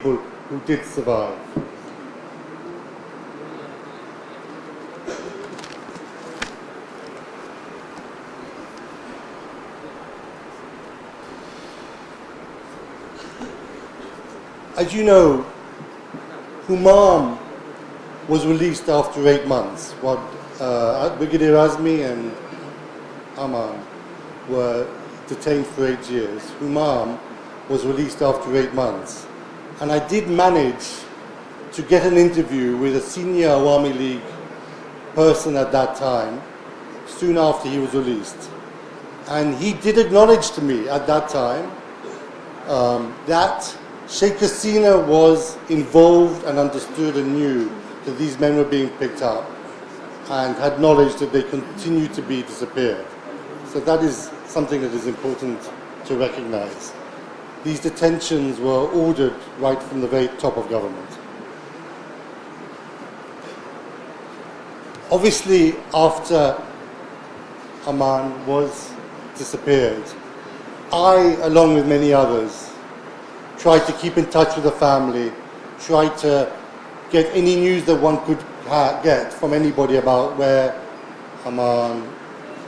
people who did survive. As you know, Humam was released after 8 months. Brigadier Azmi and Aman were detained for 8 years. Humam was released after 8 months. And I did manage to get an interview with a senior Awami League person at that time, soon after he was released. And he did acknowledge to me at that time that Sheikh Hasina was involved and understood and knew that these men were being picked up and had knowledge that they continued to be disappeared. So that is something that is important to recognize. These detentions were ordered right from the very top of government. Obviously, after Aman was disappeared, I, along with many others, tried to keep in touch with the family, tried to get any news that one could get from anybody about where Aman,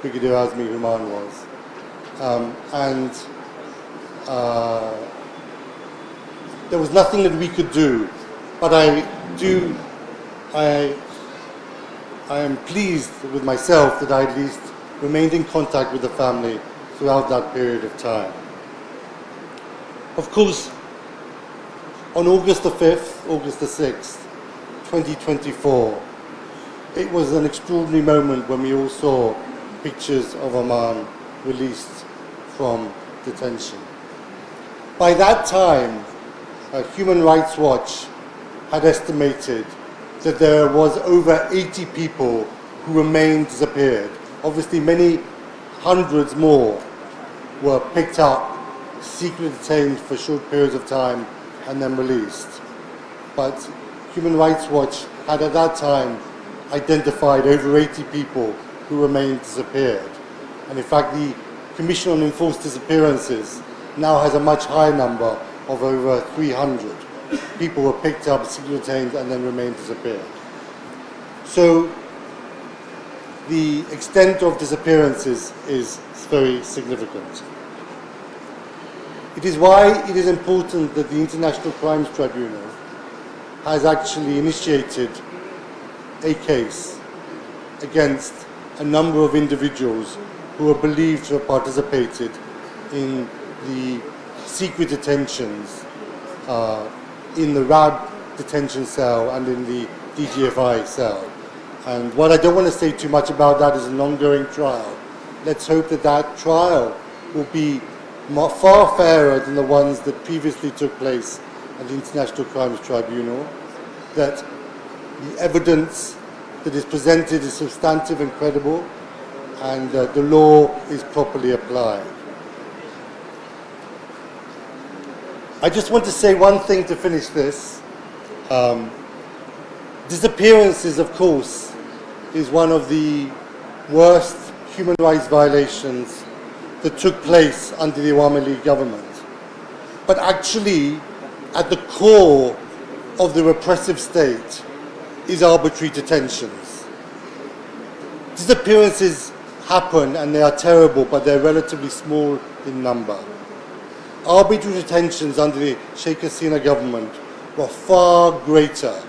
Brigadier Azmi Human was. There was nothing that we could do, but I am pleased with myself that I at least remained in contact with the family throughout that period of time. Of course, on August the 5th, August the 6th, 2024, it was an extraordinary moment when we all saw pictures of Aman released from detention. By that time, Human Rights Watch had estimated that there was over 80 people who remained disappeared. Obviously, many hundreds more were picked up, secretly detained for short periods of time, and then released. But Human Rights Watch had at that time identified over 80 people who remained disappeared. And in fact, the Commission on Enforced Disappearances now has a much higher number of over 300. People were picked up, secretly detained, and then remained disappeared. So the extent of disappearances is very significant. It is why it is important that the International Crimes Tribunal has actually initiated a case against a number of individuals who are believed to have participated in the secret detentions in the RAB detention cell and in the DGFI cell. And what I don't want to say too much about that is an ongoing trial. Let's hope that that trial will be far fairer than the ones that previously took place at the International Crimes Tribunal, that the evidence that is presented is substantive and credible, and the law is properly applied. I just want to say one thing to finish this. Disappearances, of course, is one of the worst human rights violations that took place under the Awami League government. But actually, at the core of the repressive state is arbitrary detentions. Disappearances happen and they are terrible, but they're relatively small in number. Arbitrary detentions under the Sheikh Hasina government were far greater,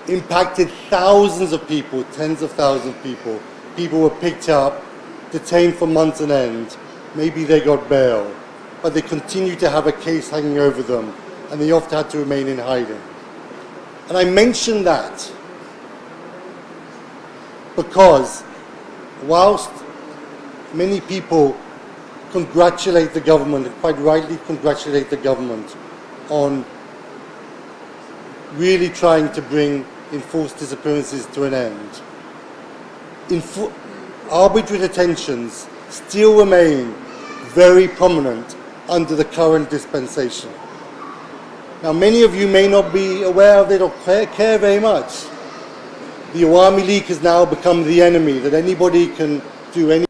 impacted thousands of people, tens of thousands of people. People were picked up, detained for months on end. Maybe they got bail, but they continued to have a case hanging over them, and they often had to remain in hiding. And I mention that because whilst many people congratulate the government, and quite rightly congratulate the government, on really trying to bring enforced disappearances to an end, arbitrary detentions still remain very prominent under the current dispensation. Now, many of you may not be aware of it or care very much. The Awami League has now become the enemy, that anybody can do anything